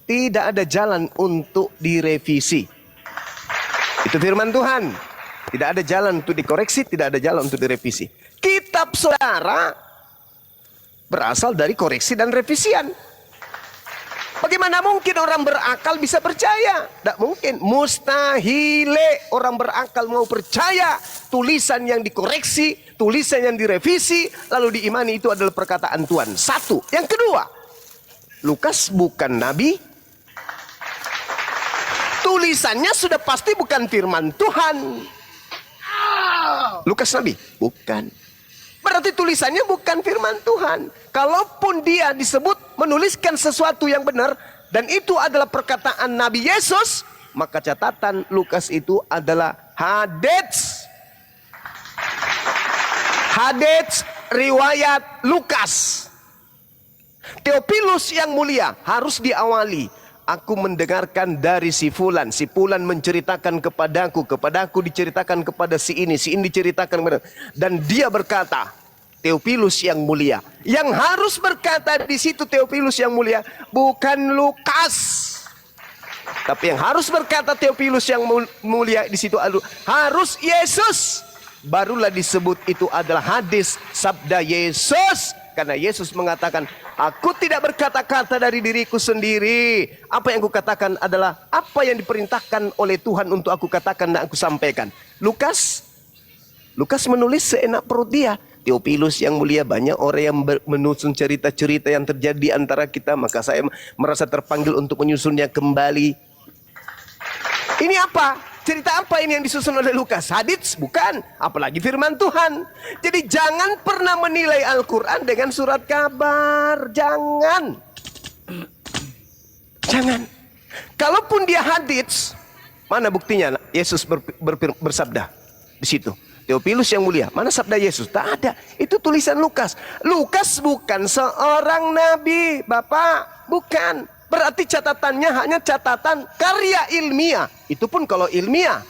Tidak ada jalan untuk direvisi. Itu firman Tuhan. Tidak ada jalan untuk dikoreksi, tidak ada jalan untuk direvisi. Kitab saudara berasal dari koreksi dan revisian. Bagaimana mungkin orang berakal bisa percaya? Tidak mungkin. Mustahile orang berakal mau percaya tulisan yang dikoreksi, tulisan yang direvisi, lalu diimani itu adalah perkataan Tuhan. Satu. Yang kedua, Lukas bukan nabi. Tulisannya sudah pasti bukan firman Tuhan. Lukas nabi? Bukan. Berarti tulisannya bukan firman Tuhan. Kalaupun dia disebut menuliskan sesuatu yang benar, dan itu adalah perkataan Nabi Yesus, maka catatan Lukas itu adalah hadits. Hadits riwayat Lukas. Theophilus yang mulia harus diawali. Aku mendengarkan dari si fulan menceritakan kepadaku diceritakan kepada si ini diceritakan kepada, dan dia berkata, Theophilus yang mulia. Yang harus berkata di situ Theophilus yang mulia bukan Lukas. Tapi yang harus berkata Theophilus yang mulia di situ harus Yesus. Barulah disebut itu adalah hadis sabda Yesus. Karena Yesus mengatakan, aku tidak berkata-kata dari diriku sendiri. Apa yang aku katakan adalah apa yang diperintahkan oleh Tuhan untuk aku katakan dan aku sampaikan. Lukas menulis seenak perut dia. Theophilus yang mulia, banyak orang yang menyusun cerita-cerita yang terjadi antara kita. Maka saya merasa terpanggil untuk menyusunnya kembali. Ini apa? Cerita apa ini yang disusun oleh Lukas? Hadits? Bukan. Apalagi firman Tuhan. Jadi jangan pernah menilai Al-Quran dengan surat kabar. Jangan. Jangan. Kalaupun dia hadits, mana buktinya? Yesus bersabda di situ. Theophilus yang mulia, mana sabda Yesus? Tak ada. Itu tulisan Lukas. Lukas bukan seorang nabi, Bapak. Bukan. Berarti catatannya hanya catatan karya ilmiah. Itu pun kalau ilmiah.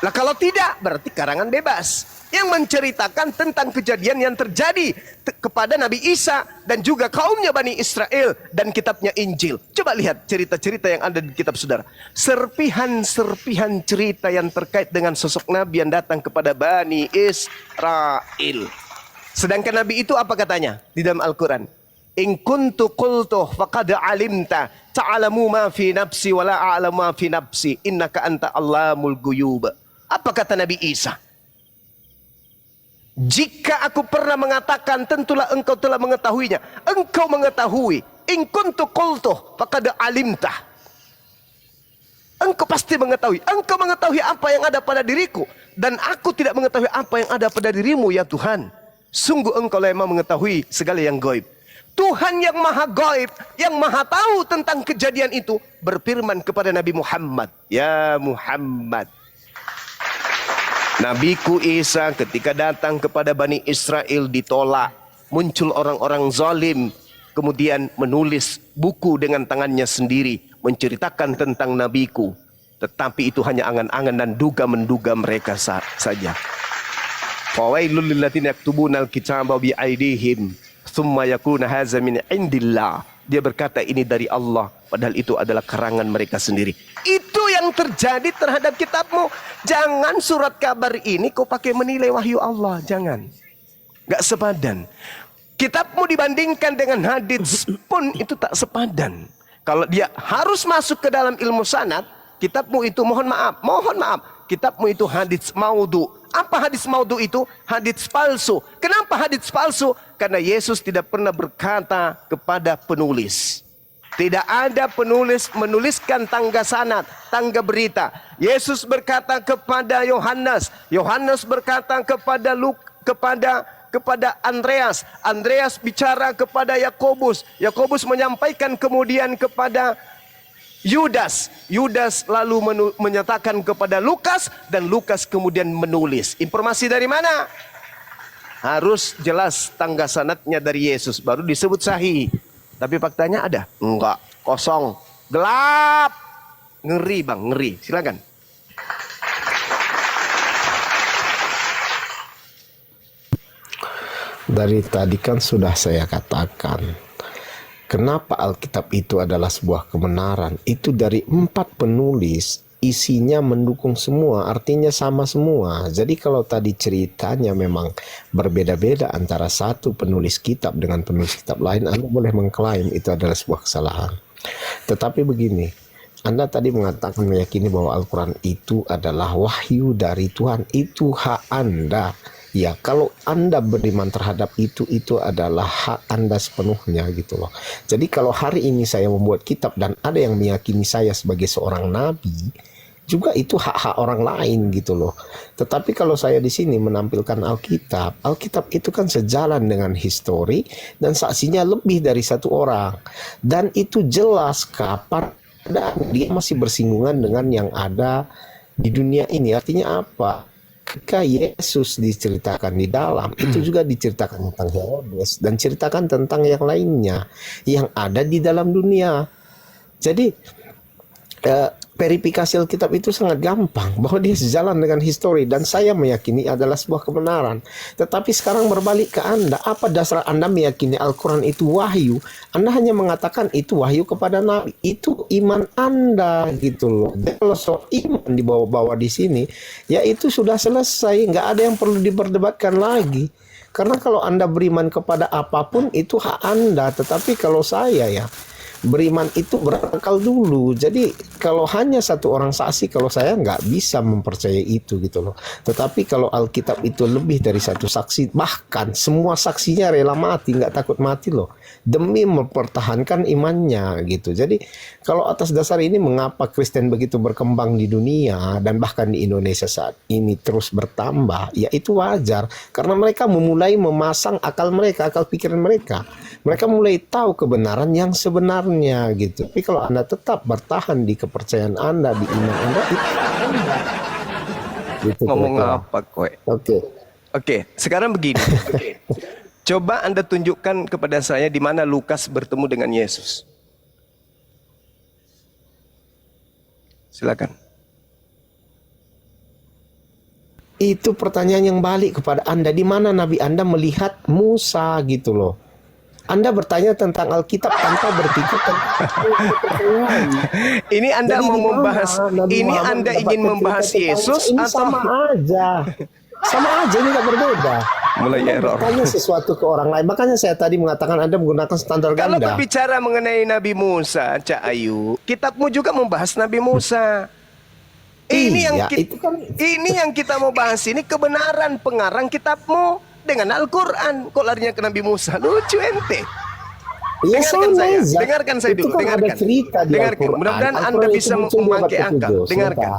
Lah kalau tidak, berarti karangan bebas. Yang menceritakan tentang kejadian yang terjadi kepada Nabi Isa dan juga kaumnya Bani Israel dan kitabnya Injil. Coba lihat cerita-cerita yang ada di kitab saudara. Serpihan-serpihan cerita yang terkait dengan sosok Nabi yang datang kepada Bani Israel. Sedangkan Nabi itu apa katanya di dalam Al-Quran? In kuntu qultuh faqad alimta ta'lamu ma fi nafsi wa la a'lamu ma fi nafsi innaka anta allamul ghuyub. Apa kata Nabi Isa? Jika aku pernah mengatakan, tentulah engkau telah mengetahuinya. Engkau mengetahui. In kuntu qultuh faqad alimta. Engkau pasti mengetahui. Engkau mengetahui apa yang ada pada diriku, dan aku tidak mengetahui apa yang ada pada dirimu ya Tuhan. Sungguh engkau lah yang mengetahui segala yang gaib. Tuhan yang maha gaib, yang maha tahu tentang kejadian itu, berfirman kepada Nabi Muhammad, ya Muhammad, Nabiku Isa ketika datang kepada Bani Israel ditolak. Muncul orang-orang zalim, kemudian menulis buku dengan tangannya sendiri, menceritakan tentang Nabiku. Tetapi itu hanya angan-angan dan duga-menduga mereka saja. Fawailul lilladzina yaktubuna al-kitaba bi aydihim thumma yakuna hadza min indillah. Dia berkata ini dari Allah, padahal itu adalah karangan mereka sendiri. Itu yang terjadi terhadap kitabmu. Jangan surat kabar ini kau pakai menilai wahyu Allah. Jangan. Gak sepadan. Kitabmu dibandingkan dengan hadits pun itu tak sepadan. Kalau dia harus masuk ke dalam ilmu sanad, kitabmu itu mohon maaf, kitabmu itu hadits maudhu. Apa hadits maudhu itu? Hadits palsu. Kenapa hadits palsu? Karena Yesus tidak pernah berkata kepada penulis. Tidak ada penulis menuliskan tangga sanad, tangga berita. Yesus berkata kepada Yohanes. Yohanes berkata kepada Andreas. Andreas bicara kepada Yakobus. Yakobus menyampaikan kemudian kepada Yudas. Yudas lalu menyatakan kepada Lukas, dan Lukas kemudian menulis. Informasi dari mana? Harus jelas tangga sanadnya dari Yesus, baru disebut sahih. Tapi faktanya ada? Enggak, kosong, gelap. Ngeri bang, ngeri. Silakan. Dari tadi kan sudah saya katakan, Kenapa Alkitab itu adalah sebuah kebenaran? Itu dari 4 penulis, isinya mendukung semua, artinya sama semua. Jadi kalau tadi ceritanya memang berbeda-beda antara satu penulis kitab dengan penulis kitab lain, Anda boleh mengklaim itu adalah sebuah kesalahan. Tetapi begini, Anda tadi mengatakan meyakini bahwa Al-Quran itu adalah wahyu dari Tuhan. Itu hak Anda. Ya, kalau Anda beriman terhadap itu adalah hak Anda sepenuhnya gitu loh. Jadi kalau hari ini saya membuat kitab dan ada yang meyakini saya sebagai seorang nabi, juga itu hak-hak orang lain gitu loh. Tetapi kalau saya di sini menampilkan Alkitab, Alkitab itu kan sejalan dengan histori dan saksinya lebih dari 1 orang. Dan itu jelas kapan dan dia masih bersinggungan dengan yang ada di dunia ini. Artinya apa? Ketika Yesus diceritakan di dalam, itu juga diceritakan tentang Herodes dan ceritakan tentang yang lainnya yang ada di dalam dunia. Jadi verifikasi Alkitab itu sangat gampang, bahwa dia sejalan dengan histori dan saya meyakini adalah sebuah kebenaran. Tetapi sekarang berbalik ke Anda, apa dasar Anda meyakini Al-Quran itu wahyu? Anda hanya mengatakan itu wahyu kepada Nabi. Itu iman Anda gitu loh. Dan kalau soal iman dibawa-bawa di sini, ya itu sudah selesai, nggak ada yang perlu diperdebatkan lagi. Karena kalau Anda beriman kepada apapun itu hak Anda. Tetapi kalau saya ya, beriman itu berakal dulu. Jadi kalau hanya 1 orang saksi, kalau saya nggak bisa mempercayai itu gitu loh. Tetapi kalau Alkitab itu lebih dari 1 saksi, bahkan semua saksinya rela mati, nggak takut mati loh, demi mempertahankan imannya gitu. Jadi kalau atas dasar ini mengapa Kristen begitu berkembang di dunia dan bahkan di Indonesia saat ini terus bertambah, ya itu wajar. Karena mereka memulai memasang akal mereka, akal pikiran mereka. Mereka mulai tahu kebenaran yang sebenarnya gitu. Tapi kalau Anda tetap bertahan di kepercayaan Anda, di iman Anda, itu Anda. Gitu, Ngomong apa kowe? Oke, sekarang begini. Coba Anda tunjukkan kepada saya di mana Lukas bertemu dengan Yesus. Silakan. Itu pertanyaan yang balik kepada Anda. Di mana Nabi Anda melihat Musa gitu loh. Anda bertanya tentang Alkitab tanpa berpikir tentang ini Anda jadi mau membahas, ini Anda ingin membahas Yesus ini atau sama aja. Sama aja, ini nggak berbeda. mulai error? Bertanya sesuatu ke orang lain. Makanya saya tadi mengatakan Anda menggunakan standar Kalau ganda. berbicara mengenai Nabi Musa, Cak Ayu, kitabmu juga membahas Nabi Musa. Iya, itu kan Ini yang kita mau bahas, ini kebenaran pengarang kitabmu dengan Al-Quran. Kok larinya ke Nabi Musa? Lucu ente. iya, Dengarkan saya itu dulu. kan ada cerita di Al-Quran. Mudah-mudahan Anda Al-Quran bisa itu muncul di abad memakai akal. ke-7. Dengarkan.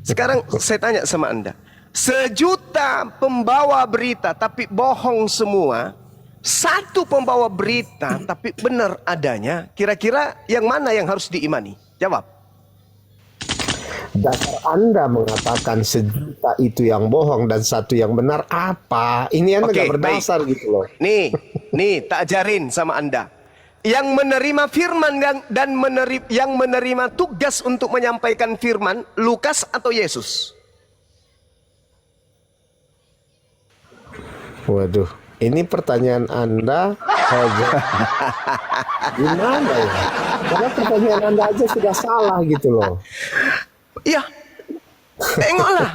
Sekarang saya tanya sama Anda. 1 juta pembawa berita tapi bohong semua. 1 pembawa berita tapi benar adanya. Kira-kira yang mana yang harus diimani? Jawab. Dasar Anda mengatakan 1 juta itu yang bohong dan 1 yang benar apa? Ini Anda nggak berdasar gitu loh. Nih, tak ajarin sama Anda. Yang menerima firman dan yang menerima tugas untuk menyampaikan firman, Lukas atau Yesus? Waduh, ini pertanyaan Anda gimana ya? Karena pertanyaan Anda aja sudah salah gitu loh. Ya, tengoklah,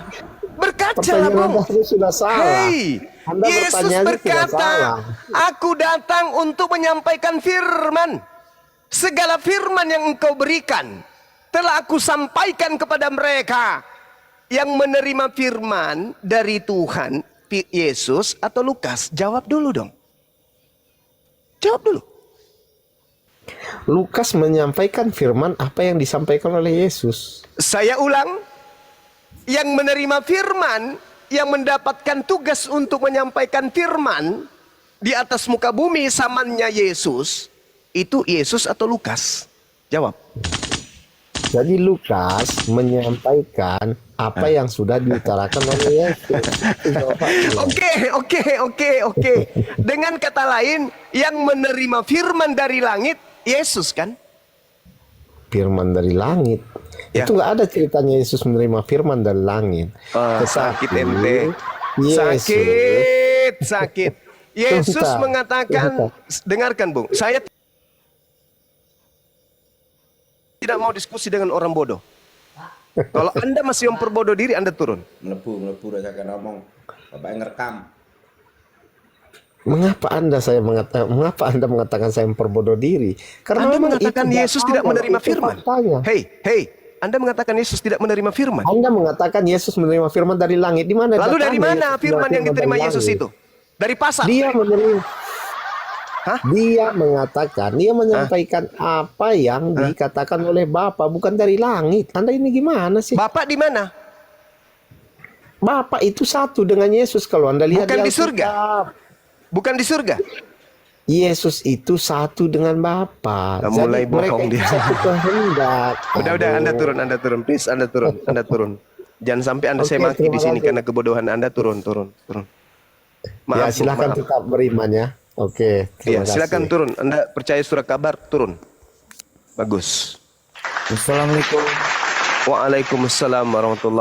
berkacalah Bung. Anda sudah salah. Hei, Anda Yesus berkata, aku datang untuk menyampaikan firman. Segala firman yang engkau berikan telah aku sampaikan kepada mereka. Yang menerima firman dari Tuhan, Yesus atau Lukas? Jawab dulu dong. Jawab dulu. Lukas menyampaikan firman apa yang disampaikan oleh Yesus. Saya ulang, yang menerima firman, yang mendapatkan tugas untuk menyampaikan firman di atas muka bumi zamannya Yesus, itu Yesus atau Lukas? Jawab. Jadi Lukas menyampaikan apa yang sudah diutarakan oleh Yesus. Oke. Dengan kata lain, yang menerima firman dari langit, Yesus kan? Firman dari langit. Ya. Itu nggak ada ceritanya Yesus menerima firman dari langit. Sakit ente. Sakit. Yesus mengatakan, dengarkan Bung, saya tidak mau diskusi dengan orang bodoh. Kalau Anda masih memperbodoh diri, Anda turun. Melebu udah saya ngomong. Bapak yang ngerekam. Mengapa Anda mengatakan saya memperbodoh diri? Karena Anda memang mengatakan itu Yesus tidak datanya, menerima itu firman. faktanya. Hei, Anda mengatakan Yesus tidak menerima firman. Anda mengatakan Yesus menerima firman dari langit. Di mana? Lalu dari datanya mana Yesus firman yang menerima diterima dari Yesus langit? itu? Dari pasar. Dia menerima. Hah? Dia mengatakan, dia menyampaikan apa yang dikatakan oleh Bapa, bukan dari langit. Anda ini gimana sih? Bapak di mana? Bapa itu satu dengan Yesus kalau Anda lihat Bukan di Alkitab. surga. Bukan di surga. Yesus itu satu dengan Bapa. Nah, Jadi mulai mereka bohong itu dia. satu kehendak. Udah, Anda turun, please, Anda turun. Jangan sampai Anda Oke, saya maki di terima sini kasih. karena kebodohan Anda. Turun. Ya, Maaf, silakan maaf. tetap beriman ya. Oke, Ya, terima silakan kasih. turun. Anda percaya surah kabar, turun. Bagus. Assalamualaikum. Waalaikumsalam warahmatullahi